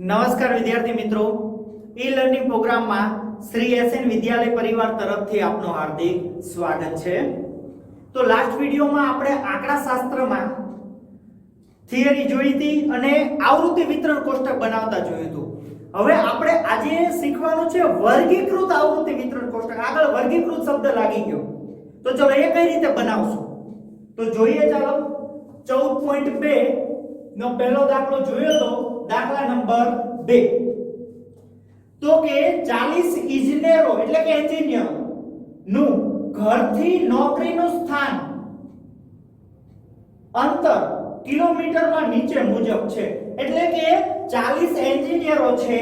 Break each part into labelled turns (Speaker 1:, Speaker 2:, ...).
Speaker 1: નમસ્કાર વિદ્યાર્થી મિત્રો, ઈ લર્નિંગ પ્રોગ્રામમાં શ્રી એસએન વિદ્યાલય પરિવાર તરફથી આપનું હાર્દિક સ્વાગત છે। તો લાસ્ટ વિડિયોમાં આપણે આંકડાશાસ્ત્રમાં થિયરી જોઈ હતી અને આવૃત્તિ વિતરણ કોષ્ટક બનાવતા જોયું હતું। હવે આપણે આજે શીખવાનું છે વર્ગીકૃત આવૃત્તિ વિતરણ કોષ્ટક। આગળ વર્ગીકૃત શબ્દ લાગી ગયો, તો ચલો એ કઈ રીતે બનાવશું તો જોઈએ। ચાલો 14.2 નો પહેલો દાખલો જોયો તો દાખલા નંબર 2 તો કે 40 ઇજનેરો એટલે કે એન્જિનિયર નું ઘરથી નોકરીનું સ્થાન અંતર કિલોમીટરમાં નીચે મુજબ છે। એટલે કે 40 એન્જિનિયરો છે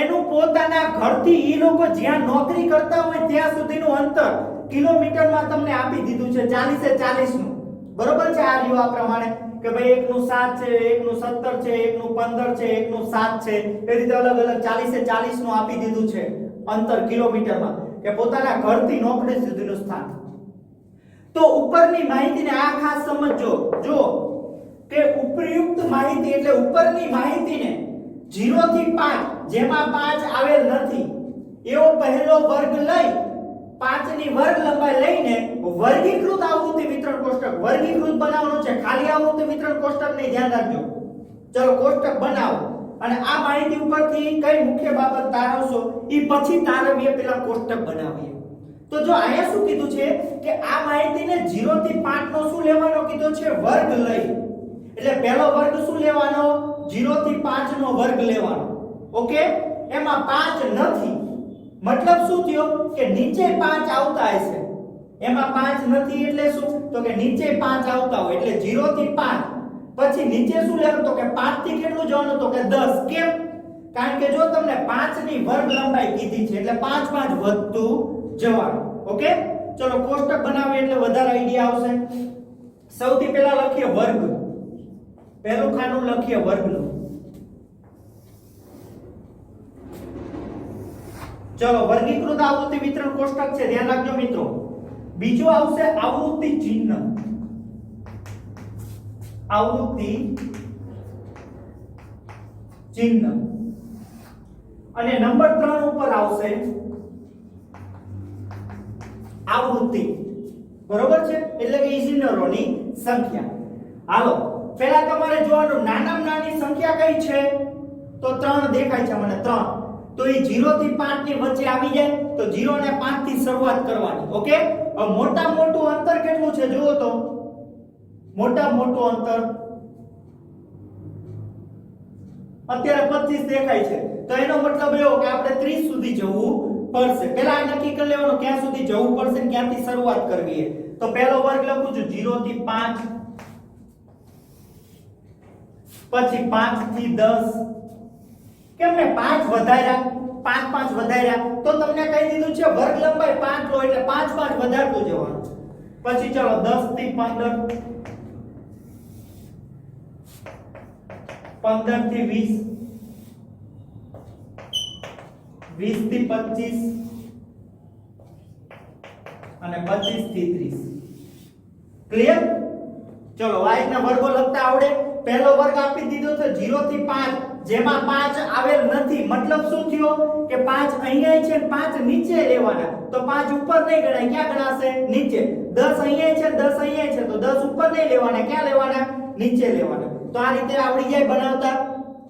Speaker 1: એનું પોતાના ઘરથી ઈ લોકો જ્યાં નોકરી કરતા હોય ત્યાં સુધીનું અંતર કિલોમીટરમાં તમને આપી દીધું છે। 40 એ 40 નું બરોબર છે। આ રહ્યું આ પ્રમાણે કે ભાઈ એકનું 7 છે, એકનું 17 છે, એકનું 15 છે, એકનું 7 છે, એ રીતે અલગ અલગ 40 એ 40 નું આપી દીધું છે અંતર કિલોમીટરમાં કે પોતાના ઘરથી નોકરી સુધીનું સ્થાન। તો ઉપરની માહિતીને આ ખાસ સમજજો, જો કે ઉપયુક્ત માહિતી એટલે ઉપરની માહિતીને 0 થી 5 જેમાં 5 આવેલ નથી એવો પહેલો વર્ગ લઈ 5 ની વર્ગ લંબાઈ લઈને વર્ગીકૃત આવૃત્તિ વિતરણ કોષ્ટક વર્ગીકૃત બનાવવાનું છે। ખાલી આવૃત્તિ વિતરણ કોષ્ટક ને ધ્યાન રાખજો। ચલો કોષ્ટક બનાવો અને આ માહિતી ઉપરથી કઈ મુખ્ય બાબત તારવશો ઈ પછી તારવીએ પેલા કોષ્ટક બનાવીએ। તો જો અહીંયા શું કીધું છે કે આ માહિતીને 0 થી 5 નો શું લેવાનો કીધું છે વર્ગ લઈ, એટલે પહેલો વર્ગ શું લેવાનો 0 થી 5 નો વર્ગ લેવાનો। ઓકે, એમાં 5 નથી मतलब શું થયો કે નીચે 5 આવતા હશે, એમાં 5 નથી એટલે શું તો કે નીચે 5 આવતા હોય એટલે 0 થી 5 પછી નીચે શું લેવાનું તો કે 5 થી કેટલું જવાનું તો કે 10। કેમ? કારણ કે જો તમને 5 ની વર્ગ લંબાઈ કીધી છે એટલે 5 5 વધતું જવાનું। ઓકે, ચલો કોષ્ટક બનાવીએ એટલે વધારે આઈડિયા આવશે। સૌથી પહેલા લખીએ વર્ગ, પહેલું ખાનું લખીએ વર્ગનું। चलो वर्गीकृत आवृत्ति वितरण कोष्टक છે, ધ્યાન રાખજો મિત્રો। બીજો આવશે આવૃત્તિ ચિહ્ન, આવૃત્તિ ચિહ્ન અને નંબર 3 ઉપર આવશે આવૃત્તિ, બરોબર છે, એટલે કે ઇજનેરોની સંખ્યા। હાલો પહેલા તમારે જોવાનું નાનામાં નાની સંખ્યા કઈ છે તો 3 દેખાય છે મને 3, તો એ 0 થી 5 ની વચ્ચે આવી જાય તો 0 ને 5 થી શરૂઆત કરવાની। ઓકે, હવે મોટા મોટું અંતર કેટલું છે જુઓ તો મોટા મોટું અંતર અત્યારે 25 દેખાય છે, તો એનો મતલબ એવો કે આપણે 30 સુધી જવું પડશે। પહેલા આ નક્કી કરી લેવાનું ક્યાં સુધી જવું પડશે ને ક્યાંથી શરૂઆત કરવી છે। તો પહેલો વર્ગ લખું છું 0 થી 5, પછી 5 થી 10, કેમ મેં 5 વધાર્યા 5 5 વધાર્યા તો તમને કહી દીધું છે વર્ગ લંબાઈ 5 લો એટલે 5 5 વધારતું જવાનું। પછી ચલો 10 થી 15, 15 થી 20, 20 થી 25 અને 25 થી 30। ક્લિયર? ચલો આ રીતના વર્ગો લખતા આવડે। પહેલો વર્ગ આપી દીધો છે 0 થી 5 જેમાં 5 આવેલ નથી, મતલબ શું થયો કે 5 અહીંયા છે 5 નીચે લેવાના, તો 5 ઉપર નહીં ગણાય, ક્યાં ગણાશે નીચે। 10 અહીંયા છે 10 અહીંયા છે તો 10 ઉપર નહીં લેવાના, ક્યાં લેવાના નીચે લેવાના। તો આ રીતે આવડી જાય બનાવતા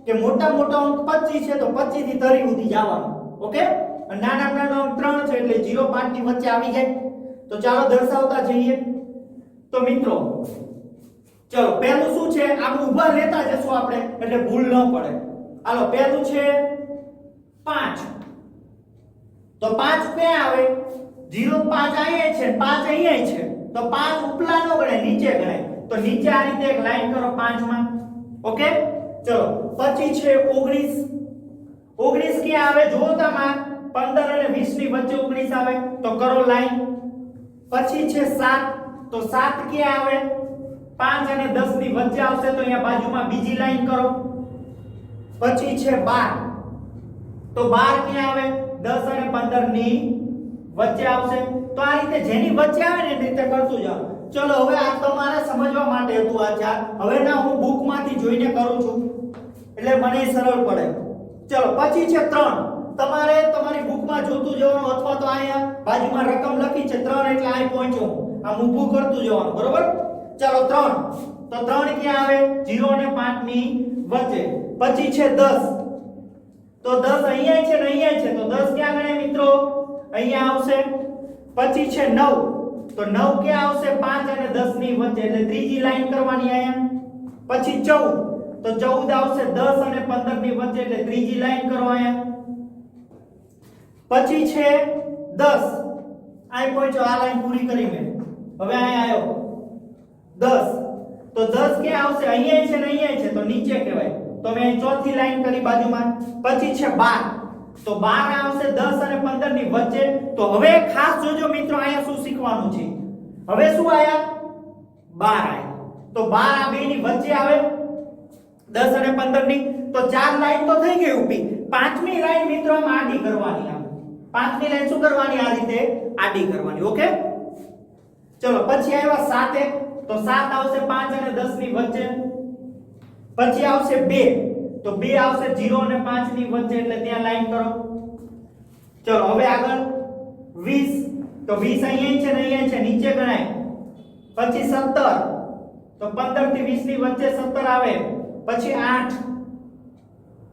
Speaker 1: કે મોટા મોટો અંક 25 છે તો 25 થી 30 સુધી જવાનું। ઓકે, અને નાના નાનો અંક 3 છે એટલે 0 5 ની વચ્ચે આવી જાય। તો ચાલો દર્શાવતા જઈએ। તો મિત્રો ચલો પહેલું શું છે આમ ઊભા રહેતા જશું આપણે એટલે ભૂલ ન પડે। હાલો પહેલું છે 5, તો 5 ક્યાં આવે 0 5 અહીંયા છે 5 અહીંયા છે તો 5 ઉપલા નો ગણાય નીચે ગણાય, તો નીચે આ રીતે એક લાઈન કરો 5 માં। ઓકે, ચલો પછી છે 19, 19 ક્યાં આવે જો તમાર 15 અને 20 ની વચ્ચે 19 આવે તો કરો લાઈન। પછી છે 7, તો 7 ક્યાં આવે 5 અને 10 ની વચ્ચે આવશે તો અહીંયા બાજુમાં બીજી લાઈન કરો। પછી છે 12, તો 12 ક્યાં આવે 10 અને 15 ની વચ્ચે આવશે। તો આ રીતે જેની વચ્ચે આવે ને એ રીતે કરતું જાઓ। ચલો હવે આ તમારે સમજવા માટે હતું આ ચાર, હવે ના હું બુક માંથી જોઈને કરું છું એટલે મને સરળ પડે। ચલો પછી છે 3. તમારે તમારી બુકમાં જોતું જવાનું અથવા તો અહીંયા બાજુમાં રકમ લખી છે 3 એટલે અહીં પહોંચો આમ ઊભું કરતું જવાનું બરોબર. ચલો 3 તો 3 ક્યાં આવે 0 અને 5 ની વચ્ચે. પછી છે 10 તો 10 અહીંયા છે ને અહીંયા છે તો 10 ક્યાં ગણાય મિત્રો અહીંયા આવશે. પછી છે 9 તો 9 ક્યાં આવશે 5 અને 10 ની વચ્ચે એટલે ત્રીજી લાઈન કરવાની અહીંયા. પછી 14 તો 14 આવશે 10 અને 15 ની વચ્ચે એટલે ત્રીજી લાઈન કરો અહીંયા. પછી છે 10 અહીં પહોંચો આ લાઈન પૂરી કરી મેં. હવે અહીં આવ્યો 10 તો 10 ક્યાં આવશે અહીંયા છે ને અહીંયા છે તો નીચે કહેવાય તો મેં ચોથી લાઈન કરી બાજુમાં. પછી છે 12 તો 12 આવશે 10 અને 15 ની વચ્ચે. તો હવે ખાસ જોજો મિત્રો અહીંયા શું શીખવાનું છે. હવે શું આયા 12 આયા તો 12 આ બે ની વચ્ચે આવે 10 અને 15 ની તો ચાર લાઈન તો થઈ ગઈ ઊભી. પાંચમી લાઈન મિત્રો આમ આડી કરવાની. આમ પાંચમી લાઈન શું કરવાની આ રીતે આડી કરવાની. ઓકે ચલો પછી આવ્યા 7 તો 7 આવશે 5 અને 10 ની વચ્ચે. પછી આવશે 2 તો 2 આવશે 0 અને 5 ની વચ્ચે એટલે ત્યાં લાઈન કરો. ચલો હવે આગળ 20 તો 20 અહીંયા છે ને અહીંયા છે નીચે ગણાય. પછી 17 તો 15 થી 20 ની વચ્ચે 17 આવે. પછી 8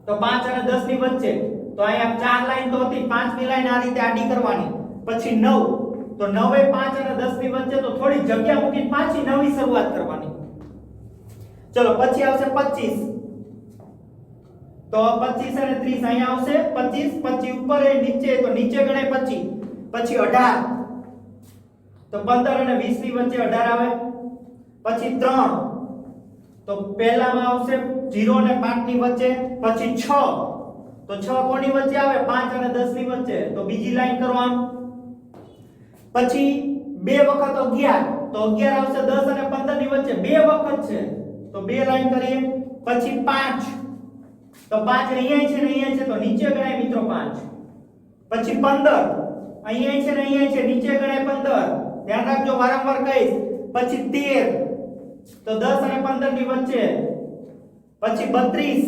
Speaker 1: તો 5 અને 10 ની વચ્ચે તો અહીંયા ચાર લાઈન તો હતી પાંચમી લાઈન આ રીતે આડી કરવાની. પછી 9 તો 9 એ 5 અને 10 ની વચ્ચે તો થોડી જગ્યા મૂકીને પાછી નવી શરૂઆત કરવાની. ચલો પછી આવશે 25 તો 25 અને 30 અહીંયા આવશે 25 25 ઉપર એ નીચે તો નીચે ગણાય 25. પછી 18 તો 15 અને 20 ની વચ્ચે 18 આવે. પછી 3 તો પહેલામાં આવશે 0 અને 5 ની વચ્ચે. પછી 6 તો 6 કોની વચ્ચે આવે 5 અને 10 ની વચ્ચે તો બીજી લાઈન કરો આમ. પછી 2 વખત 11 તો 11 આવશે 10 અને 15 ની વચ્ચે 2 વખત છે તો 2 લાઈન કરીએ. પછી 5 તો 5 અહીંયા છે ને અહીંયા છે તો નીચે ગણાય મિત્રો 5. પછી 15 અહીંયા છે ને અહીંયા છે નીચે ગણાય 15 ધ્યાન રાખજો વારંવાર કહીશ. પછી 13 તો 10 અને 15 ની વચ્ચે. પછી 32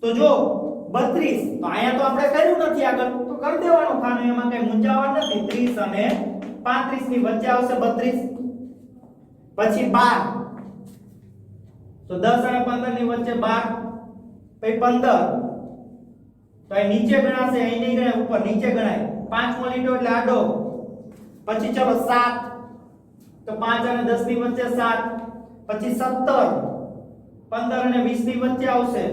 Speaker 1: તો જો 32 તો અહીંયા તો આપણે કર્યું નથી આગળ તો કરી દેવાનું ખાનું એમાં કઈ મૂંઝાવણ નથી. 30 અને 35 ની વચ્ચે આવશે 32. પછી 12 તો 10 અને 15 ની વચ્ચે 12. પછી 15 તો અહીં નીચે ગણાશે અહીં નહીં ગણાય ઉપર નીચે ગણાય. પાંચમો લીટો એટલે આડો. પછી ચલો 7 તો 5 અને 10 ની વચ્ચે 7. પછી 17 15 અને 20 ની વચ્ચે આવશે.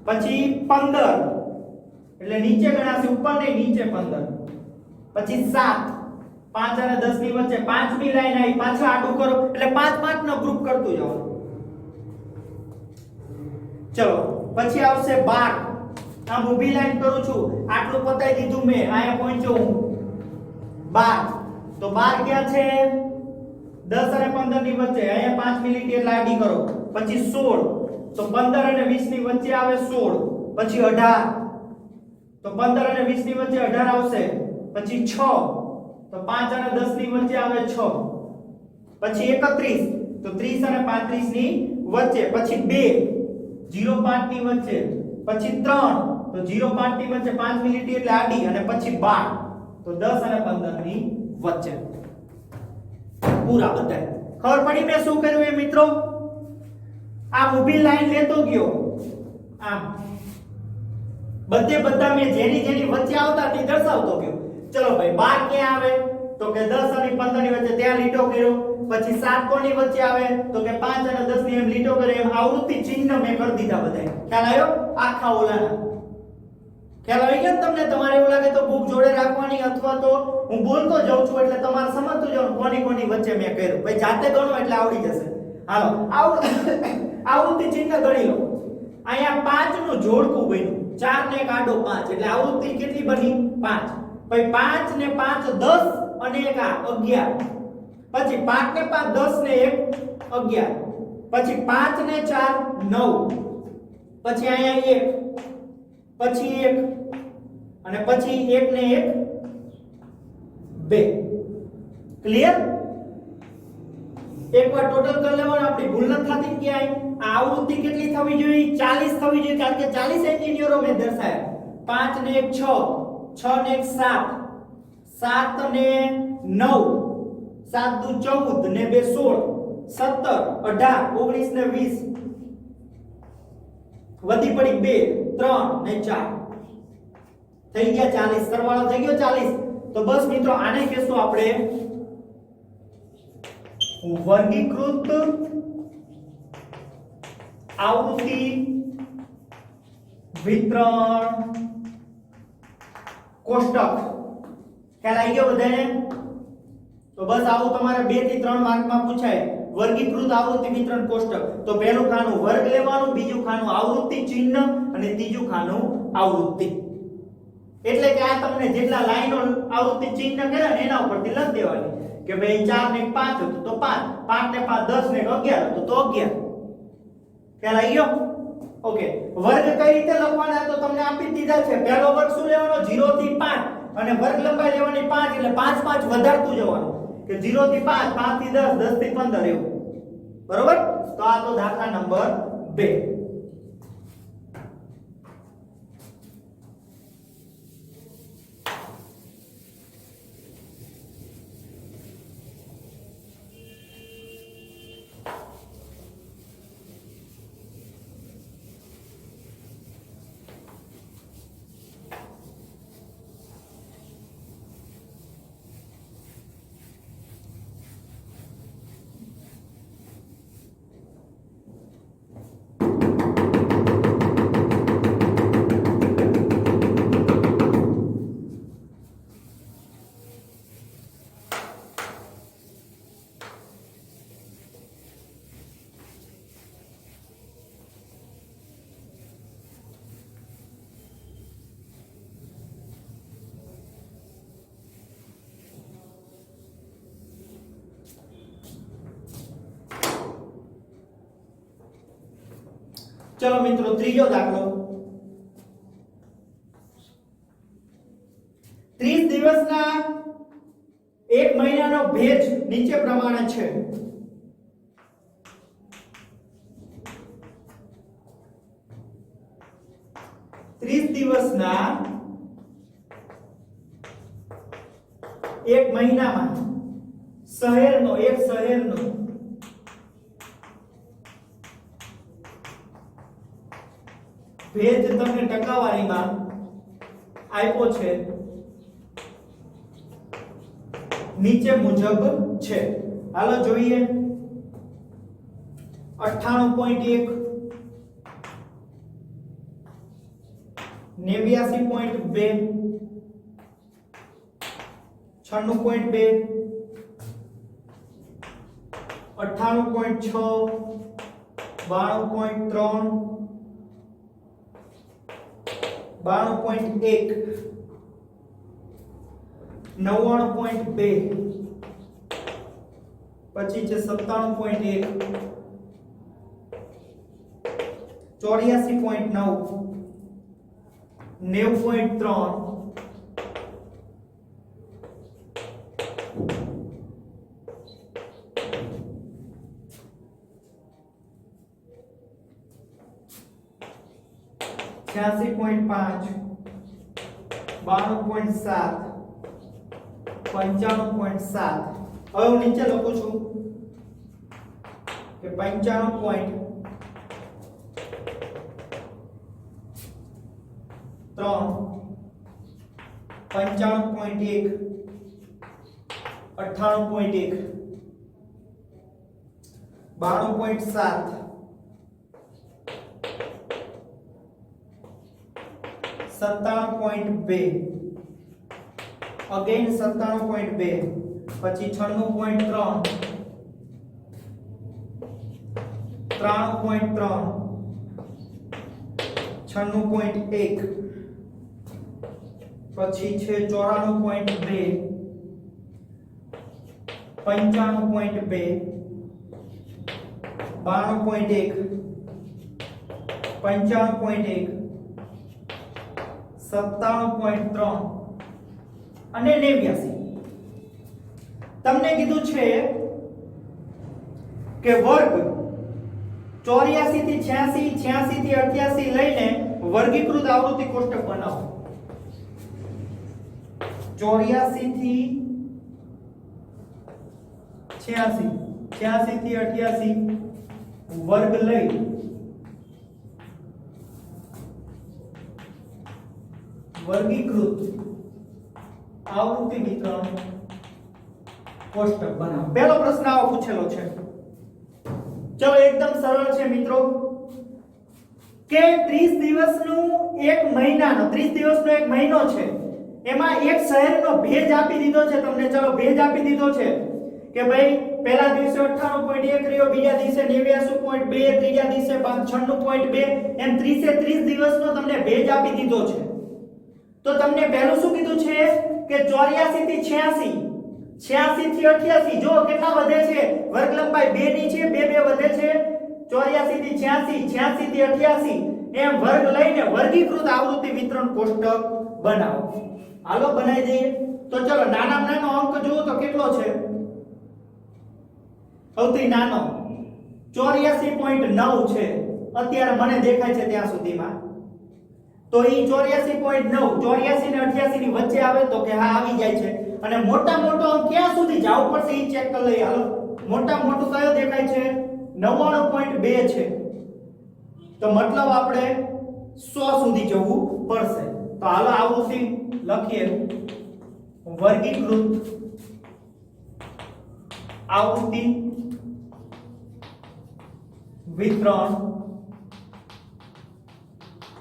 Speaker 1: પછી 15 એટલે નીચે ગણાશે ઉપર નહીં નીચે 15. પછી 7 5 અને 10 ની વચ્ચે પાંચમી લાઈન આવી પાછા આડું કરો એટલે 5 5 નો ગ્રુપ કરતું જવાનું. ચલો પછી આવશે 12 આમ ઊભી લાઈન કરું છું આટલું પતાઈ દીધું મેં અહીંયા પહોંચ્યો હું 12 તો 12 ક્યાં છે 10 અને 15 ની વચ્ચે અહીંયા 5 મિનિટ એટલે આડી કરો. પછી 16 તો 15 અને 20 ની વચ્ચે આવે 16. પછી 18 તો 15 અને 20 ની વચ્ચે 18 આવશે. પછી 6 તો 5 અને 10 ની વચ્ચે આવે 6. પછી 31 તો 30 અને 35 ની વચ્ચે. પછી 2 0 5 ની વચ્ચે. પછી 3 તો 0 5 ની વચ્ચે 5 મિનિટ એટલે આડી. અને પછી 12 તો 10 અને 15 ની વચ્ચે. પૂરા બધા ખબર પડી મેં શું કર્યું એ મિત્રો. આ ઊભી લાઈન લેતો ગયો આમ બધે બધા મેં જેની જેની વચ્ચે આવતા તે દર્શાવતો ગયો. ચલો ભાઈ 12 ક્યાં આવે તો કે 10 અને 15 ની વચ્ચે ત્યાં લીટો કર્યો. પછી 7 કોની વચ્ચે આવે તો કે 5 અને 10 ની એમ લીટો કરે એમ આવૃત્તિ ચિહ્ન મેં કરી દીધા બધાય. ખ્યાલ આવ્યો આખા ઓલાના. ખ્યાલ આવી ગયો તમને. તમારે એવું લાગે તો બુક જોડે રાખવાની અથવા તો હું બોલતો જાઉં છું એટલે તમારે સમજતું જવાનું કોની કોની વચ્ચે મેં કર્યું. ભાઈ જાતે ગણો એટલે આવડી જશે. હાલો આવૃત્તિ ચિહ્ન ગણી લો. અહીંયા 5 નું જોડકું બન્યું 4 ને 1 આડો 5 એટલે આવૃત્તિ કેટલી બની 5. પછી 5 ને 5 10 અને 1 11. પછી 5 ને 5 10 ને 1 11. પછી 5 ને 4 9. પછી અહીંયા 1 પછી 1 અને પછી 1 ને 1 2. ક્લિયર. એકવાર ટોટલ કરી લેવાનું, આપણી ભૂલ ન થતી ક્યાંય. આ આવૃત્તિ કેટલી થવી જોઈએ? 40 થવી જોઈએ, કારણ કે 40 એન્જિનિયરો મેં દર્શાવ્યા. 5 ને 1 6, 6 ને 1 7, 7 ને 9, 7 દુ 14 ને 2 16, 17 18 19 ને 20, વધી પડી 2 3 ને 4, થઈ ગયા 40. સરવાળો થઈ ગયો 40. તો બસ મિત્રો આને કહેશું આપણે વર્ગીકૃત આવૃત્તિ વિતરણ કોષ્ટક. ખ્યાલ આવી ગયો બધાને? તો બસ આવું તમારે 2 થી 3 માર્કમાં પૂછાય. વર્ગીકૃત આવૃત્તિ વિતરણ કોષ્ટક. તો પહેલું ખાનું વર્ગ લેવાનું, બીજું ખાનું આવૃત્તિ ચિહ્ન અને ત્રીજું ખાનું આવૃત્તિ. એટલે કે આ તમને જેટલા લાઈનો આવૃત્તિ ચિહ્ન કર્યા ને એના ઉપરથી લખી દેવાની કે ભાઈ 4 ને 5 હતું તો 5, 5 ને 5 10 ને 11 હતું તો 11. ખ્યાલ આવી ગયો? ઓકે. વર્ગ કઈ રીતે લખવાના તો તમને આપી દીધા છે. પહેલો વર્ગ શું લેવાનો? 0 થી 5 અને વર્ગ લંબાઈ લેવાની 5, એટલે 5 5 વધારતું જવાનું કે 0 થી 5, 5 થી 10, 10 થી 15 એવું. બરોબર? તો આ તો દાખલા નંબર 2. चलो मित्रों ત્રીજો દાખલો 30 દિવસના એક મહિનાનો ભેજ નીચે પ્રમાણે છે. દિવસના એક મહિનામાં એક શહેરનો ભેજ તમને ટકાવારીમાં આપ્યો છે નીચે મુજબ છે. હાલો જોઈએ 98.1 89.2 96.2 98.6 92.3 92.1 99.2 પછી છે 97.1 84.9 90.3 86.5 92.7 95.7. હવે હું નીચે લખું છું કે 95.3 95.1 98.1 92.7 97.2 અગેન 97.2 પછી 96.3 93.3 96.1 પછી છે 94.2 95.2 92.1 95.1 97.3 અને 89. તમને કીધું છે કે વર્ગ 84 થી 86, 86 થી 88 લઈને વર્ગીકૃત આવૃત્તિ કોષ્ટક બનાવો. 84 થી 86, 86 થી 88 વર્ગ લઈ વર્ગીકૃત આવૃત્તિ વિતરણ કોષ્ટક બનાવો. પહેલો પ્રશ્ન આવો પૂછેલો છે. ચલો એકદમ સરળ છે મિત્રો કે 30 દિવસનું એક મહિનાનો 30 દિવસનો એક મહિનો છે, એમાં એક શહેરનો ભેજ આપી દીધો છે તમને. ચલો ભેજ આપી દીધો છે કે ભાઈ પહેલા દિવસે 98.1 રહ્યો, બીજા દિવસે 89.2, ત્રીજા દિવસે 96.2, એમ 30 એ 30 દિવસનો તમને ભેજ આપી દીધો છે. તો તમને પહેલું શું કીધું છે કે 84 થી 86, 86 થી 88 જો કેટલા વધે છે, વર્ગ લંબાઈ 2 ની છે, 2 2 વધે છે. 84 થી 86, 86 થી 88 એમ વર્ગ લઈને વર્ગીકૃત આવૃત્તિ વિતરણ કોષ્ટક બનાવો. હાલો બનાવી દઈએ. તો ચલો નાનામાં નાનો અંક જુઓ તો કેટલો છે, સૌથી નાનો 84.9 છે અત્યારે મને દેખાય છે ત્યાં સુધીમાં. તો ઈ 84.9 84 ને 88 ની વચ્ચે આવે તો કે હા આવી જાય છે. અને મોટા મોટો અંક ક્યાં સુધી જવું પડશે ઈ ચેક કરી લઈએ. હાલો મોટા મોટું કયો દેખાય છે, 99.2 છે. તો મતલબ આપણે 100 સુધી જવું પડશે. તો હાલો આવૃત્તિ લખીએ, વર્ગીકૃત આવૃત્તિ વિતરણ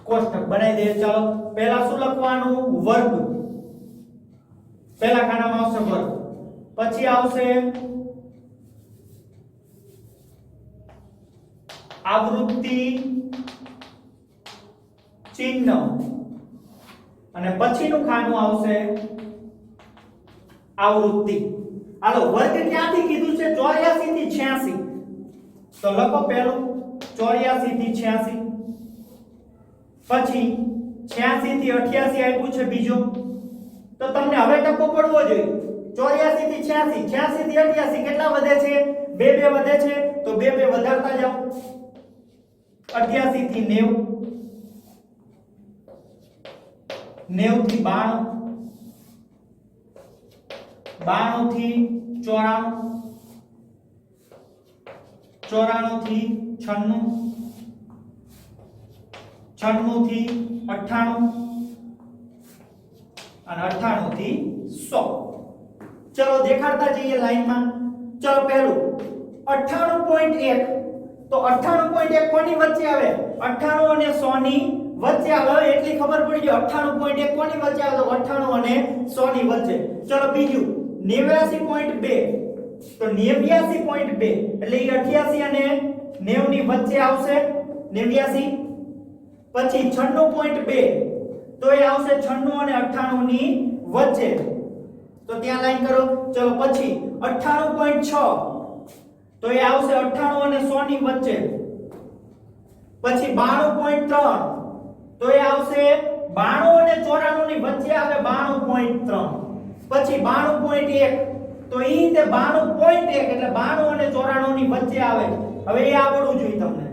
Speaker 1: કોષ્ટક બનાવી દે. ચાલો પહેલા શું લખવાનું, વર્ગ. પહેલા ખાનામાં આવશે વર્ગ, પછી આવશે આવૃત્તિ ચિહ્ન અને પછીનું ખાનું આવશે આવૃત્તિ. હાલો વર્ગ ક્યાંથી કીધું છે, 84 થી 86. તો લખો પહેલું 84 થી 86, પછી 86 થી 88 આપ્યું છે બીજો. તો તમને હવે ટકો પડવો જોઈએ. 84 થી 86, 86 થી 88 કેટલા વધે છે, 2 2 વધે છે. તો 2 2 વધારતા જાઓ. 88 થી 90, 90 થી 92, 92 થી 94, 94 થી 96, 96 થી 98 અને 98 થી 100. ચલો દેખાડતા જઈએ લાઈનમાં. ચલો પહેલું 98.1. તો 98.1 કોની વચ્ચે આવે, 98 અને 100 ની વચ્ચે આવે. એટલી ખબર પડી ગઈ. 98.1 કોની વચ્ચે આવે, તો 98 અને 100 ની વચ્ચે. ચલો બીજું 89.2. તો 89.2 એટલે એ 88 અને 90 ની વચ્ચે આવશે 89. પછી 96.2 તો એ આવશે 96 અને 98 ની વચ્ચે. તો ત્યાં લાઈન કરો. ચલો પછી 98.6 તો એ આવશે 98 અને 100 ની વચ્ચે. પછી 92.3 તો એ આવશે 92 અને 94 ની વચ્ચે આવે 92.3. પછી 92.1 તો ઈ રીતે 92.1 એટલે 92 અને 94 ની વચ્ચે આવે. હવે એ આવડવું જોઈએ તમને.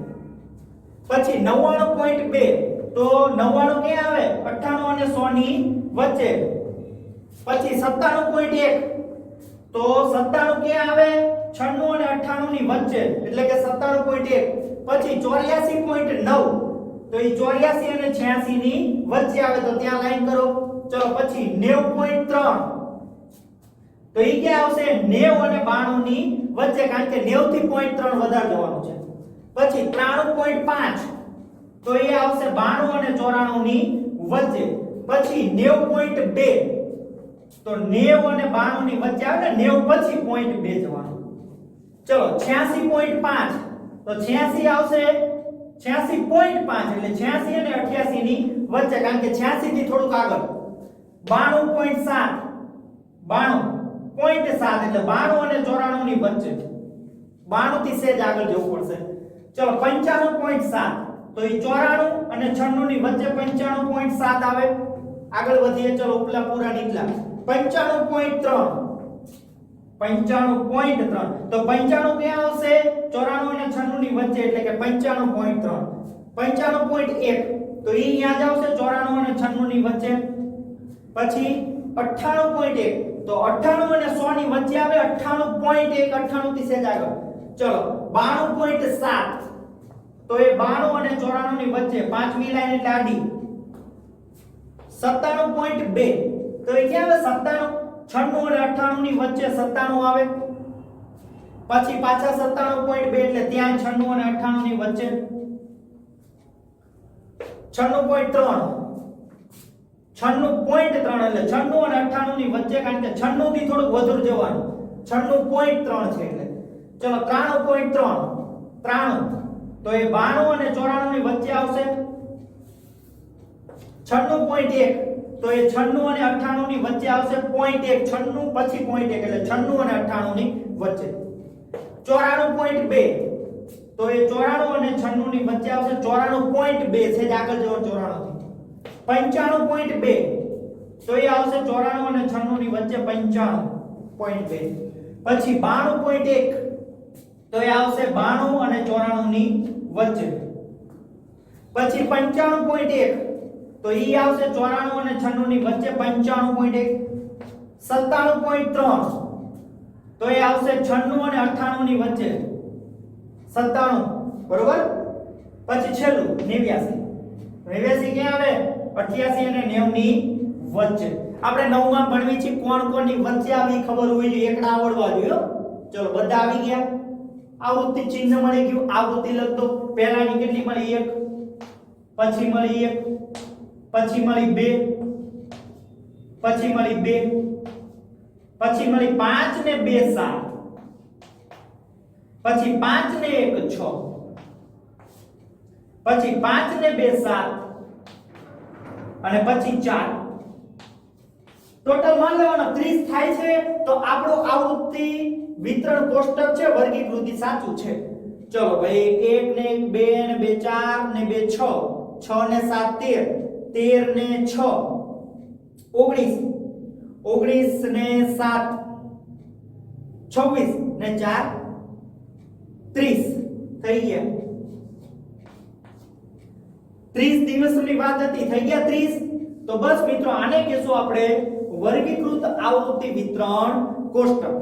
Speaker 1: પછી 99.2 તો 99 ક્યાં આવે, 98 અને 100 ની વચ્ચે. પછી 97.1 તો 97 ક્યાં આવે, 96 અને 98 ની વચ્ચે એટલે કે 97.1. પછી 84.9 તો એ 84 અને 86 ની વચ્ચે આવે. તો ત્યાં લાઈન કરો. ચલો પછી 90.3 તો એ ક્યાં આવશે, 90 અને 92 ની વચ્ચે, કારણ કે 90 થી 0.3 વધારે જવાનું છે. પછી 93.5 તો એ આવશે 92 અને 94 ની વચ્ચે. પછી 90.2 તો 90 અને 92 ની વચ્ચે આવે ને, 90 પછી 0.2 જવાનું. ચલો 86.5 તો 86 આવશે 86.5 એટલે 86 અને 88 ની વચ્ચે, કારણ કે 86 થી થોડુંક આગળ. 92.7 92.7 એટલે 92 અને 94 ની વચ્ચે. 92 થી સેજ આગળ જવું પડશે. ચલો 95.7 તો એ 94 અને 96 ની વચ્ચે 95.7 આવે. આગળ વધીએ. ચલો ઉપલા પૂરા નીચલા. 95.3 95.3 તો 95 ક્યાં આવશે 94 અને 96 ની વચ્ચે એટલે કે 95.3 95.1 તો ઈ અહીંયા જ આવશે 94 અને 96 ની વચ્ચે પછી 98.1 તો 98 અને 100 ની વચ્ચે આવે 98.1 98 થી સેજ આગળ ચલો 92.7 તો એ 92 અને 94 ની વચ્ચે પાંચમી લાઈન એટલે આડી 97.2 તો એ ક્યાં આવે 97 96 અને 98 ની વચ્ચે 97 આવે પછી પાછા 97.2 એટલે ત્યાં 96 અને 98 ની વચ્ચે 96.3 96.3 એટલે 96 અને 98 ની વચ્ચે કારણ કે 96 થી થોડું વધુ જવાનું 96.3 છે એટલે ચલો 93.3 93 તો એ 92 અને 94 ની વચ્ચે આવશે 96.1 તો એ 96 અને 98 ની વચ્ચે આવશે 0.1 96 પછી 0.1 એટલે 96 અને 98 ની વચ્ચે 94.2 તો એ 94 અને 96 ની વચ્ચે આવશે 94.2 છે જ આગળ જવો 94 થી 95.2 તો એ આવશે 94 અને 96 ની વચ્ચે 95.2 પછી 92.1 તો એ આવશે 92 અને 94 ની વચ્ચે પછી 95.1 તો ઈ આવશે 94 અને 96 ની વચ્ચે 95.1 97.3 તો એ આવશે 96 અને 98 ની વચ્ચે 97 બરોબર પછી છેલ્લું 89 89 ક્યાં આવે 88 અને 90 ની વચ્ચે આપણે નવમાં ભણવી છે કોણ કોણની વચ્ચે આવી ખબર હોવી જોઈએ એકડા આવડવા જોઈએ ચલો બધા આવી ગયા આવૃત્તિ ચિહ્ન મળી ગયું આવૃત્તિ લખતો પહેલાની કેટલી મળી 1 પછી મળી 1 પછી મળી 2 પછી મળી 2 પછી મળી 5 ને 2 7 પછી 5 ને 1 6 પછી 5 ને 2 7 અને પછી 4 ટોટલ માન લેવાનો 30 થાય છે તો આપણો આવૃત્તિ વિતરણ કોષ્ટક છે વર્ગીકૃતિ સાચું છે ચલો ભાઈ 1 ને 1 2 ને 2 4 ને 2 6 6 ને 7 13 13 ને 6 19 19 ને 7 26 ને 4 30 થઈ ગયા 30 દિવસની વાત હતી થઈ ગયા 30 તો બસ મિત્રો આને કહેશું આપણે વર્ગીકૃત આવૃત્તિ વિતરણ કોષ્ટક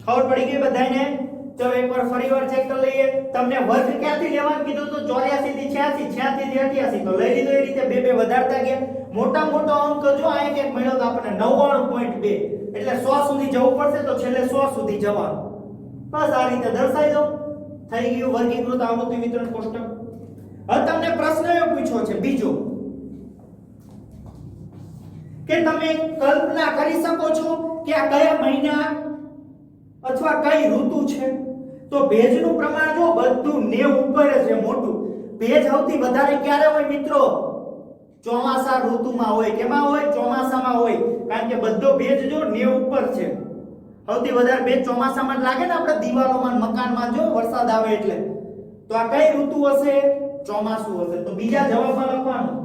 Speaker 1: ખબર પડી ગઈ બધાને ચલો એકવાર ફરીવાર ચેક કરી લઈએ તમને વર્ગ ક્યાંથી લેવાનું કીધું તો 84 થી 86 86 થી 88 તો લઈ લીધો એ રીતે બે બે વધારતા ગયા મોટા મોટો અંક જો આ એક મળ્યો તો આપણને 99.2 એટલે 100 સુધી જવું પડશે તો છેલ્લે 100 સુધી જવાનું બસ આ રીતે દર્શાવી દો થઈ ગયું વર્ગીકૃત આવૃત્તિ વિતરણ કોષ્ટક હવે તમને પ્રશ્ન એ પૂછ્યો છે બીજો કે તમે કલ્પના કરી શકો છો કે આ કયા મહિના અથવા કઈ ઋતુ છે તો ભેજનું પ્રમાણ જો બધું 90 ઉપર છે મોટું ભેજ સૌથી વધારે ક્યારે હોય મિત્રો ચોમાસા ઋતુમાં હોય કેમાં હોય ચોમાસામાં હોય કારણ કે બધો ભેજ જો 90 ઉપર છે સૌથી વધારે ભેજ ચોમાસામાં જ લાગે ને આપણે દિવાલોમાં મકાનમાં જો વરસાદ આવે એટલે તો આ કઈ ઋતુ હશે ચોમાસું હશે તો બીજા જવાબમાં લખવાનું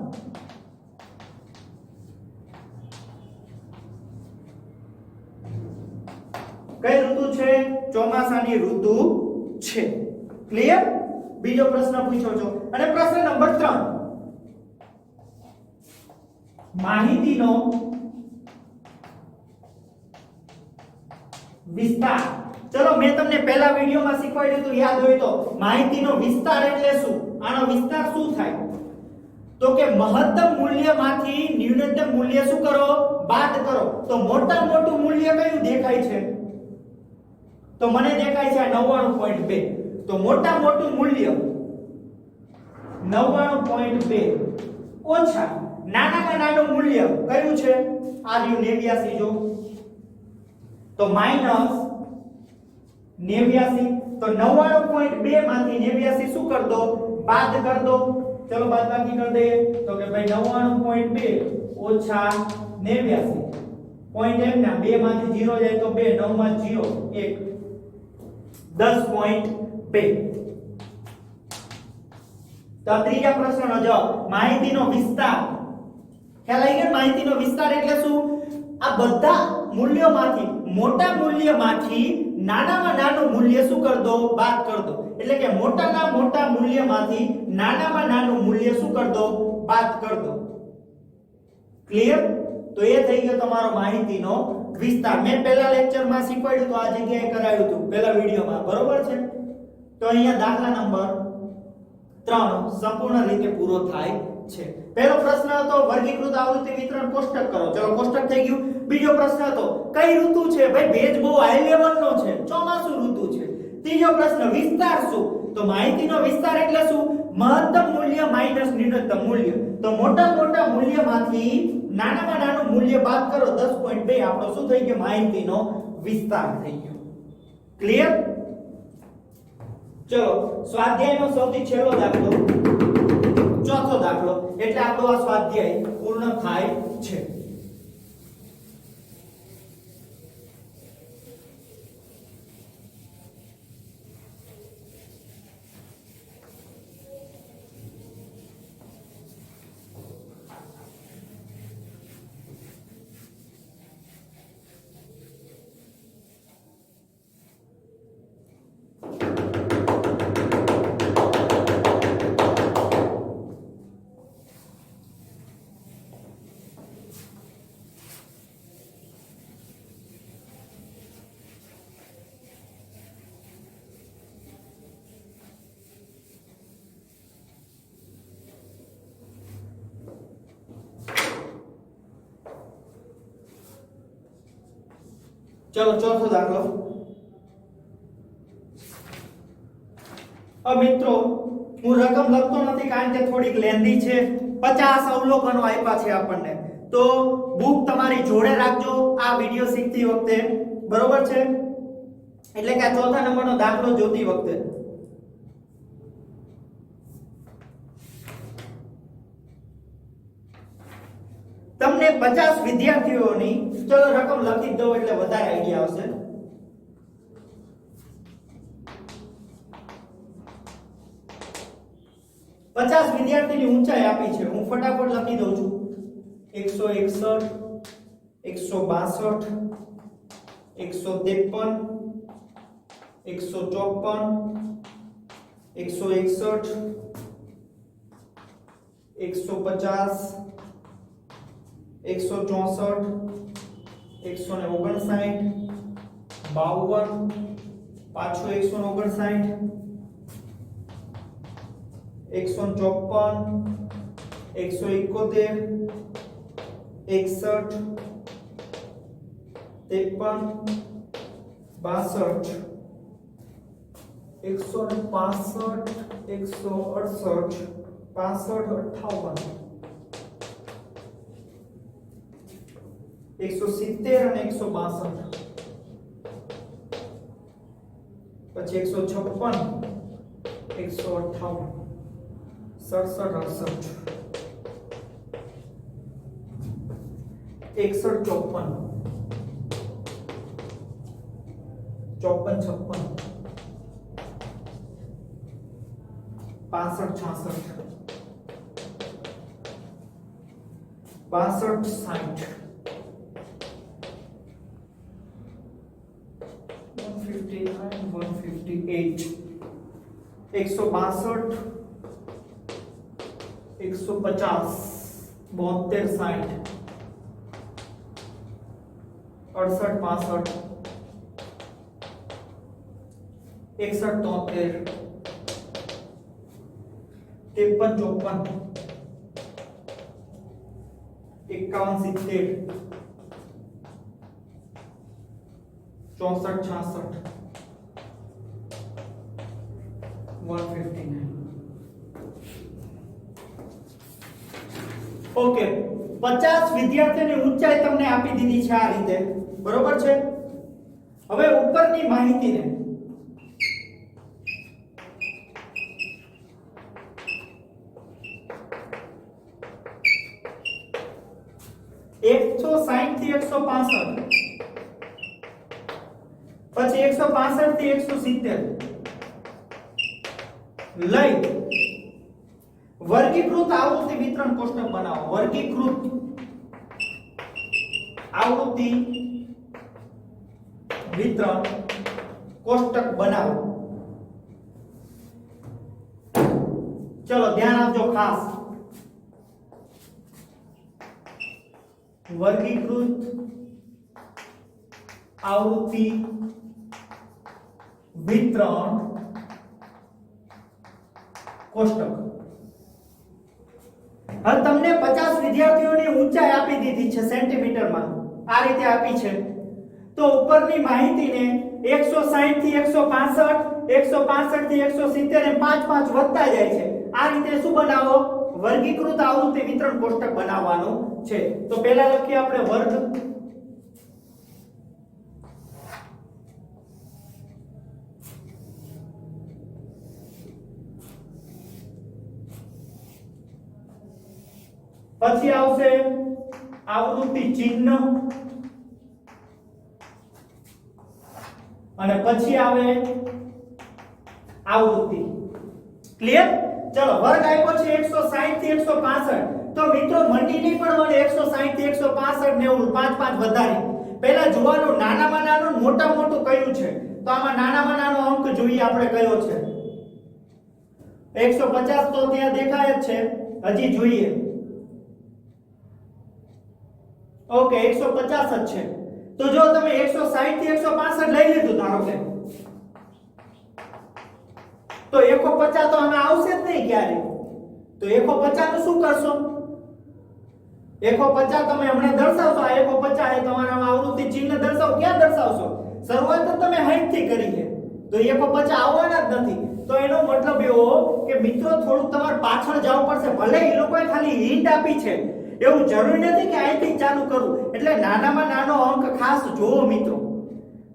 Speaker 1: કઈ ઋતુ છે ચોમાસાની ઋતુ છે ક્લિયર બીજો પ્રશ્ન પૂછ્યો છો અને પ્રશ્ન નંબર 3 માહિતીનો વિસ્તાર ચલો મેં તમને પહેલા વિડિયોમાં શીખવાડ્યું હતું યાદ હોય તો માહિતીનો વિસ્તાર એટલે શું આનો વિસ્તાર શું થાય તો કે મહત્તમ મૂલ્યમાંથી ન્યૂનતમ મૂલ્ય શું કરો બાદ કરો તો મોટા મોટું મૂલ્ય કયું દેખાય છે તો મને દેખાય છે 99.2 તો મોટા મોટું મૂલ્ય 99.2 ઓછા નાનામાં નાનું મૂલ્ય કયું છે આ રહ્યું 89 જો તો માઈનસ 89 તો 99.2 માંથી 89 શું કર દો બાદ કર દો ચલો બાદબાકી કરી દઈએ તો કે ભાઈ 99.2 ઓછા 89 પોઈન્ટ એમ ના 2 માંથી 0 જાય તો 2 9 માં 0 1 10.2 તો ત્રીજા પ્રશ્નનો જવાબ માહિતીનો વિસ્તાર ખ્યાલ આવી ગયો માહિતીનો વિસ્તાર એટલે શું આ બધા મૂલ્યોમાંથી મોટા મૂલ્યમાંથી નાનામાં નાનું મૂલ્ય શું કર દો, બાદ કર દો. એટલે કે મોટાના મોટા મૂલ્યમાંથી નાનામાં નાનું મૂલ્ય શું કર દો, બાદ કર દો. ક્લિયર? તો એ થઈ ગયો તમારો માહિતીનો વિસ્તાર. મેં પહેલા લેક્ચરમાં શીખવાડ્યું તો આ જગ્યાએ કરાવ્યું હતું પહેલા વિડિયોમાં, બરોબર છે? તો અહીંયા દાખલા નંબર 3 સંપૂર્ણ રીતે પૂરો થાય છે. પહેલો પ્રશ્ન હતો વર્ગીકૃત આવૃત્તિ વિતરણ કોષ્ટક કરો. ચલો કોષ્ટક થઈ ગયું. બીજો પ્રશ્ન હતો કઈ ઋતુ છે? ભાઈ ભેજ બહુ હાઈ લેવલનો છે, ચોમાસુ ઋતુ છે. ત્રીજો પ્રશ્ન વિસ્તાર શું? તો માહિતીનો વિસ્તાર એટલે શું? મહત્તમ મૂલ્ય માઈનસ ન્યૂનતમ મૂલ્ય. તો મોટા મોટા મૂલ્યમાંથી નાનામાં નાનું મૂલ્ય બાદ કરો 10.2. આપણો શું થઈ ગયો? માહિતીનો વિસ્તાર થઈ ગયો. ક્લિયર? ચલો સ્વાધ્યાયનો સૌથી છેલ્લો દાખલો, ચોથો દાખલો, એટલે આપણો આ સ્વાધ્યાય પૂર્ણ થાય છે. ચલો ચોથો દાખલો. મિત્રો હું રકમ લખતો નથી કારણ કે થોડીક લેન્ધી છે. 50 અવલોકનો આપ્યા છે આપણને, તો બુક તમારી જોડે રાખજો આ વિડિયો શીખતી વખતે, બરોબર છે? એટલે કે આ ચોથા નંબરનો દાખલો જોતી વખતે તમને 50 વિદ્યાર્થીઓની, ચલો રકમ લખી દો એટલે વધારે આઈડિયા આવશે. પચાસ વિદ્યાર્થીની ઊંચાઈ આપી છે, હું ફટાફટ લખી દઉં છું. 161, 162, 153, 154, 161, 150, 164, 159, 52, પાછો 159, 154, 171, 61, 53, 62, 165, 168, 65, 58, 170 અને 162, પછી 156, 158, 67, 68, 61, 54, 55, 56, 62, 63, 158, 159, 150, 152, 158, 63, 54, 70, 64, 159. ઓકે, 50 વિદ્યાર્થીઓની ઊંચાઈ તમને આપી દીધી છે આ રીતે, બરોબર છે? હવે ઉપરની માહિતીને એકસો 160 થી 165, પછી 165 થી 170 લઈ વર્ગીકૃત આવૃત્તિ વિતરણ કોષ્ટક બનાવો. વર્ગીકૃત આવૃત્તિ વિતરણ કોષ્ટક બનાવો. ચલો ધ્યાન આપજો ખાસ. વર્ગીકૃત આવૃત્તિ વિતરણ કોષ્ટક. હવે તમને 50 વિદ્યાર્થીઓની ઊંચાઈ આપી દીધી છે સેન્ટીમીટરમાં, આ રીતે આપી છે. તો ઉપરની માહિતીને 160 થી 165, 165 થી 170 એમ 5 વધતા જાય છે. આ રીતે શું બનાવો? વર્ગીકૃત આવૃત્તિ વિતરણ કોષ્ટક બનાવવાનું છે. તો પહેલા લખીએ આપણે વર્ગ, પછી આવશે આવૃત્તિ ચિહ્ન, અને પછી આવે આવૃત્તિ. ક્લિયર? ચલો વર્ગ આપ્યો છે 160 થી 165. તો મિત્રો મંડી નહીં પડવાનું 160 થી 165 ને 5 વધારી. પહેલા જોવાનું નાનામાં નાનું મોટા મોટું કયું છે. તો આમાં નાનામાં નાનો અંક જોઈએ આપણે કયો છે. 150 તો ત્યાં દેખાય જ છે, હજી જોઈએ. ઓકે 150 જ છે. તો જો તમે 160 થી 165 લઈ લીધું ધારો કે, તો 150 તો આમાં આવશે જ નહીં ક્યારે. તો 150 નું શું કરશો? 150 તમે હમણાં દર્શાવશો. આ 150 એ તમારા આવૃત્તિ ચિહ્ન દર્શાવો. ક્યાં દર્શાવશો? શરૂઆત તો તમે 60 થી કરી છે, તો 150 આવવાના જ નથી. તો એનો મતલબ એવો કે મિત્રો થોડું તમારે પાછળ જવું પડશે. ભલે એ લોકોએ ખાલી હિન્ટ આપી છે, એવું જરૂરી નથી કે અહીંથી ચાલુ કરવું. એટલે નાનામાં નાનો અંક ખાસ જોવો મિત્રો.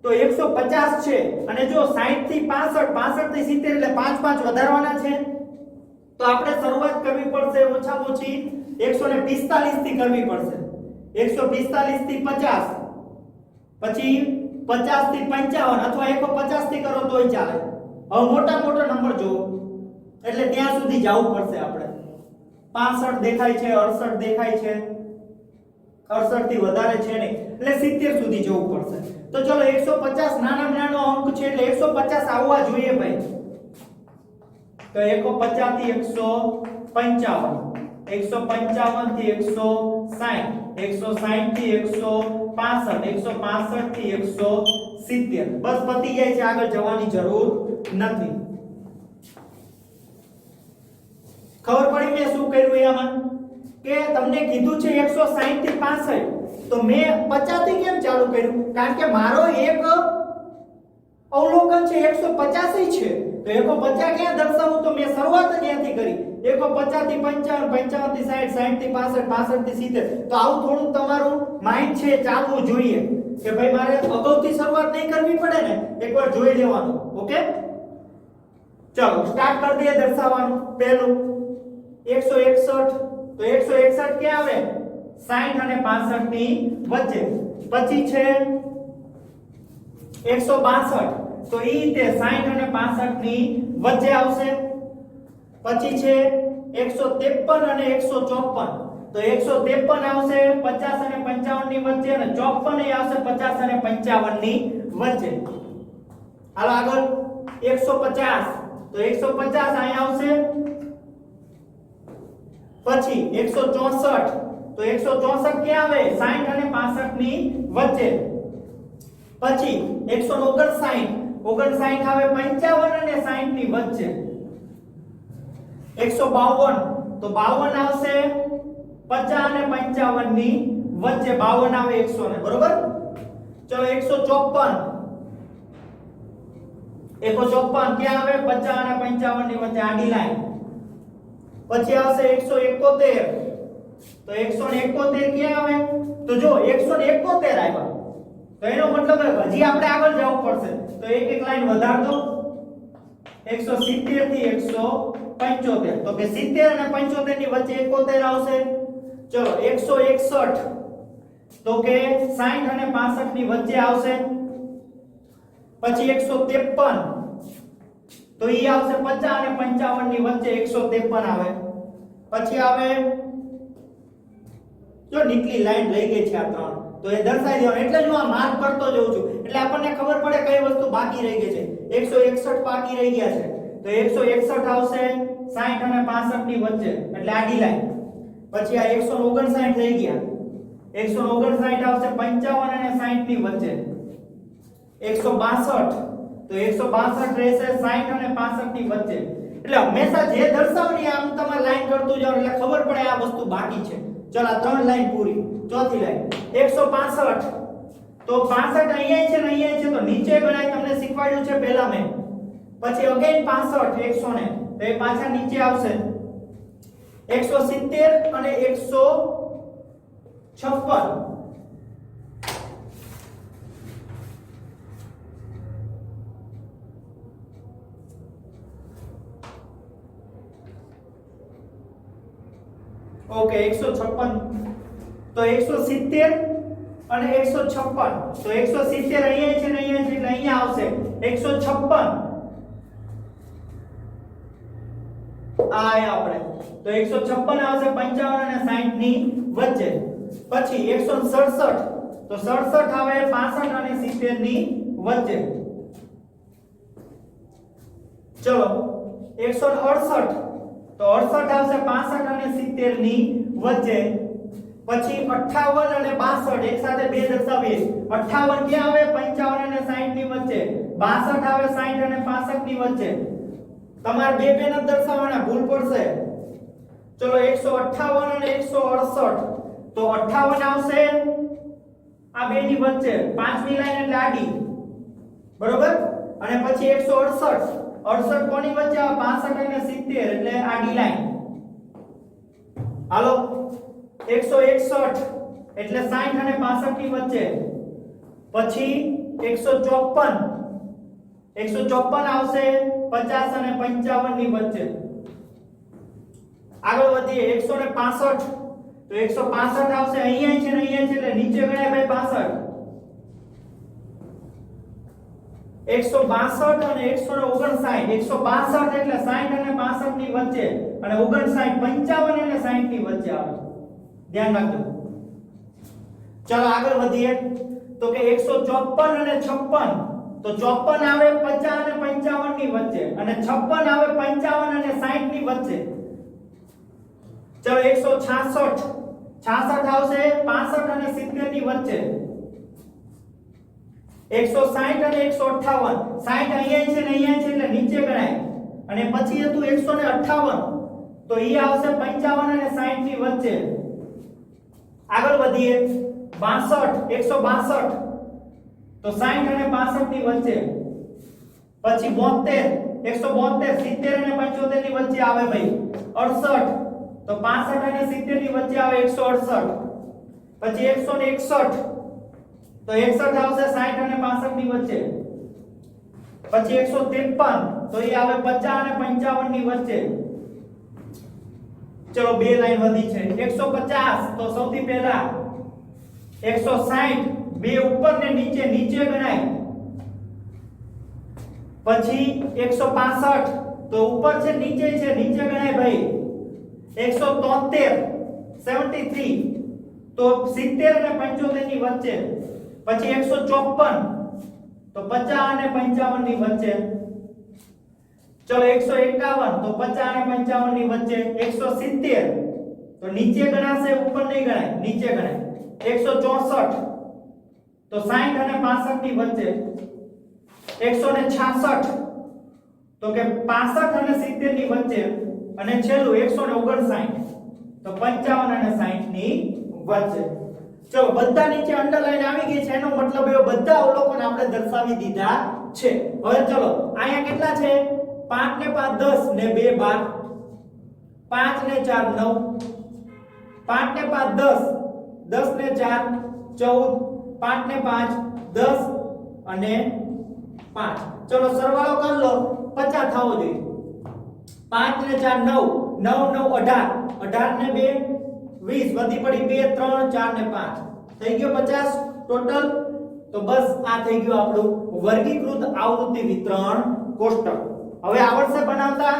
Speaker 1: તો 150 છે, અને જો 60 થી 65, 65 થી 70 એટલે 5 વધારવાના છે. તો આપણે શરૂઆત કરવી પડશે ઓછામાં ઓછી 145 થી કરવી પડશે. 145 થી 50, પછી 50 થી 55, અથવા 150 થી કરો તોય ચાલે. હવે મોટા નંબર જો, એટલે ત્યાં સુધી જવું પડશે આપણે. 65 દેખાય છે, 68 દેખાય છે, 68 થી વધારે છે નહીં, એટલે 70 સુધી જવું પડશે. તો ચલો 150 નાનામાં નાનો અંક છે, એટલે 150 આવવા જોઈએ ભાઈ. તો 150 થી 155, 155 થી 160, 160 થી 165, 165 થી 170. બસ પતી જાય છે, આગળ જવાની જરૂર નથી. ખબર પડી મેં શું કર્યું એમાં? કે તમને કીધું છે 160 થી 65, તો મેં 50 થી કેમ ચાલુ કર્યું? કારણ કે મારો એક અવલોકન છે 150 છે. તો 150 ક્યાં દર્શાવું? તો મેં શરૂઆત જ ત્યાંથી કરી. 150 થી 55, 55 થી 60, 60 થી 65, 65 થી 70. તો આવું થોડું તમારું માઇન્ડ છે ચાલવું જોઈએ કે ભાઈ મારે અગાઉથી શરૂઆત નહીં કરવી પડે ને, એકવાર જોઈ લેવાનું. ઓકે, ચલો સ્ટાર્ટ કરી દઈએ દર્શાવવાનું. પહેલું 161, તો 161 ક્યાં આવે? 60 અને 65 ની વચ્ચે. પછી છે 162, તો ઈ રીતે 60 અને 65 ની વચ્ચે આવશે. પછી છે 153 અને 154, તો 153 આવશે 50 અને 55 ની વચ્ચે, અને 54 એ આવશે 50 અને 55 ની વચ્ચે. હાલો આગળ 150, તો 150 અહીં આવશે. પછી 164, તો 164 ક્યાં આવે? 60 અને 65 ની વચ્ચે. પછી 159, 59 આવે 55 અને 60 ની વચ્ચે. 152, તો 52 આવશે 50 અને 55 ની વચ્ચે. 52 આવે 100 ને, બરોબર. ચલો 154, 154 ક્યાં આવે? 50 અને 55 ની વચ્ચે, આડી લાઈન. પછી આવશે 171, તો 171 ક્યાં આવે? તો જો 171 આવ્યા, તો એનો મતલબ હજી આપણે આગળ જવું પડશે. તો એક લાઈન વધાર દો. 170 થી 175, તો કે 70 અને 75 ની વચ્ચે 71 આવશે. ચલો 161, તો કે 60 અને 65 ની વચ્ચે આવશે. પછી 153, તો ઈ આવશે 50 અને 55 ની વચ્ચે. 153 આવે. પછી આવે, જો નીકળી લાઈન રહી ગઈ છે આ ત્રણ, તો એ દર્શાવી દેવાનું. એટલે જ હું આ માર્ક કરતો જઉં છું એટલે આપણને ખબર પડે કઈ વસ્તુ બાકી રહી ગઈ છે 161 બાકી રહી ગયા છે તો 161 આવશે 60 અને 65 ની વચ્ચે એટલે આડી લાઈન પછી આ 159 થઈ ગયા 159 આવશે 55 અને 60 ની વચ્ચે 162 તો 162 રહેશે 60 અને 65 ની વચ્ચે એટલે હંમેશા જે દર્શાવની આમ તમારે લાઈન કરતું જાવ એટલે ખબર પડે આ વસ્તુ બાકી છે ચલો આ ત્રણ લાઈન પૂરી ચોથી લાઈન 165 તો 65 અહીંયા છે ને અહીંયા છે તો નીચે ગણાય તમને શીખવાડ્યું છે પહેલા મેં પછી અગેન 65 100 ને તો એ પાછા નીચે આવશે 170 અને 156 ઓકે 156 તો 170 અને 156 તો 170 અહીંયા છે ને અહીંયા છે એટલે અહીંયા આવશે 156 આયા આપણે તો 156 આવશે 55 અને 60 ની વચ્ચે પછી 167 તો 67 આવે 65 અને 70 ની વચ્ચે ચલો 168 તો 68 આવશે 65 અને 70 ની વચ્ચે પછી 58 અને 62 એક સાથે બે દર્શાવીએ 58 ક્યાં આવે 55 અને 60 ની વચ્ચે 62 આવે 60 અને 65 ની વચ્ચે તમારે બે બે ન દર્શાવવાના ભૂલ પડશે ચલો 158 અને 168 તો 58 આવશે આ બે ની વચ્ચે પાંચમી લાઈન એટલે આડી બરોબર અને પછી 168 68 કોની વચ્ચે આવે 65 અને 70 એટલે આડી લાઈન હાલો 161 એટલે 60 અને 65 ની વચ્ચે પછી 154 આવશે 50 અને 55 ની વચ્ચે આગળ વધીએ 165 તો 165 આવશે અહીંયા છે ને અહીંયા છે એટલે નીચે ગણાય ભાઈ 65 162 અને 159 162 એટલે 60 અને 65 ની વચ્ચે અને 59 55 અને 60 ની વચ્ચે આવે ધ્યાન રાખજો ચાલો આગળ વધીએ તો કે 154 અને 56 તો 54 આવે 50 અને 55 ની વચ્ચે અને 56 આવે 55 અને 60 ની વચ્ચે ચલો 166 આવશે 65 અને 70 ની વચ્ચે 160 અને 158 60 અહીંયા છે ને અહીંયા છે એટલે નીચે ગણાય અને પછી હતું 158 તો ઈ આવશે 55 અને 60 ની વચ્ચે આગળ વધીએ 162 તો 60 અને 65 ની વચ્ચે પછી 72 172 70 અને 75 ની વચ્ચે આવે ભાઈ 68 તો 65 અને 70 ની વચ્ચે આવે 168 પછી 161 તો 61 આવશે 60 અને 65 ની વચ્ચે પછી 153 તો એ આવે 50 અને 55 ની વચ્ચે ચલો બે લાઈન વધી છે 150 તો સૌથી પહેલા 160 બે ઉપર ને નીચે ગણાય પછી 165 તો ઉપર છે નીચે ગણાય ભાઈ 173 તો 70 અને 75 ની વચ્ચે પછી 154 તો 50 અને 55 ની વચ્ચે ચલો 151 તો 50 અને 55 ની વચ્ચે 170 તો નીચે ગણાશે ઉપર નહીં ગણાય નીચે ગણાય 164 તો 60 અને 65 ની વચ્ચે 166 તો કે 65 અને 70 ની વચ્ચે અને છેલ્લું 159 તો 55 અને 60 ની વચ્ચે ચલો બધા નીચે અંડરલાઈન આવી ગઈ છે એનો મતલબ એ બધા અવલોકન આપણે દર્શાવી દીધા છે હવે ચલો અહીંયા કેટલા છે 5 ને 5 10 ને 2 12 5 ને 4 9 5 ને 5 10 10 ને 4 14 5 ને 5 10 અને 5 ચલો સરવાળો કરી લો 50 થવો જોઈએ 5 ને 4 9 9 9 18 18 ને 2 20 વધી પડી 2 3 4 ને 5 થઈ ગયો 50 ટોટલ તો બસ આ થઈ ગયું આપણું વર્ગીકૃત આવૃત્તિ વિતરણ કોષ્ટક હવે આવડશે બનાવતા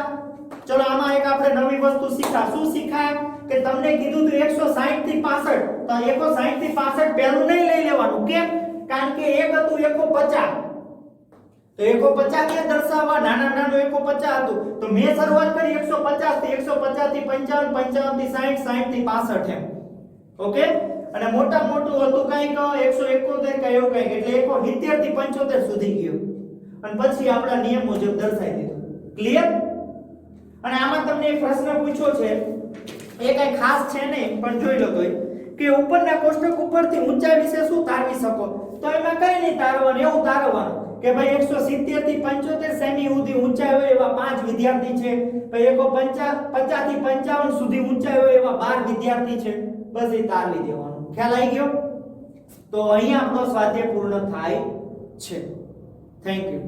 Speaker 1: ચલો આમાં એક આપણે નવી વસ્તુ શીખ્યા શું શીખ્યા કે તમને કીધું તો 160 થી 65 તો 160 થી 65 પહેલું નહીં લઈ લેવાનું કેમ કારણ કે એક હતું 150, તો 150 કે દર્શાવવા નાનું 150 હતું, તો મેં શરૂઆત કરી 150 થી, 150 થી 55, 55 થી 60, 60 થી 65 એમ. ઓકે, અને મોટા મોટું હતું કંઈક 171 કે એવું કંઈક, એટલે 170 થી 75 સુધી ગયો, અને પછી આપણા નિયમ મુજબ દર્શાવી દીધું. ક્લિયર? અને આમાં તમને એક પ્રશ્ન પૂછ્યો છે, એ કઈ ખાસ છે નહીં, પણ જોઈ લો તોય, કે ઉપરના કોષ્ટક ઉપરથી ઊંચાઈ વિશે શું તારવી શકો? તો એમાં કઈ નહીં તારવાનું, એવું તારવાનું કે ભાઈ 170 થી 75 સેમી સુધી ઊંચાઈ હોય એવા 5 વિદ્યાર્થી છે, ભાઈ 150 થી 55 સુધી ઊંચાઈ હોય એવા 12 વિદ્યાર્થી છે, બસ એ તારવી દેવાનું. ખ્યાલ આવી ગયો? તો અહીંયા આપણો સ્વાધ્યાય પૂર્ણ થાય છે. Thank you.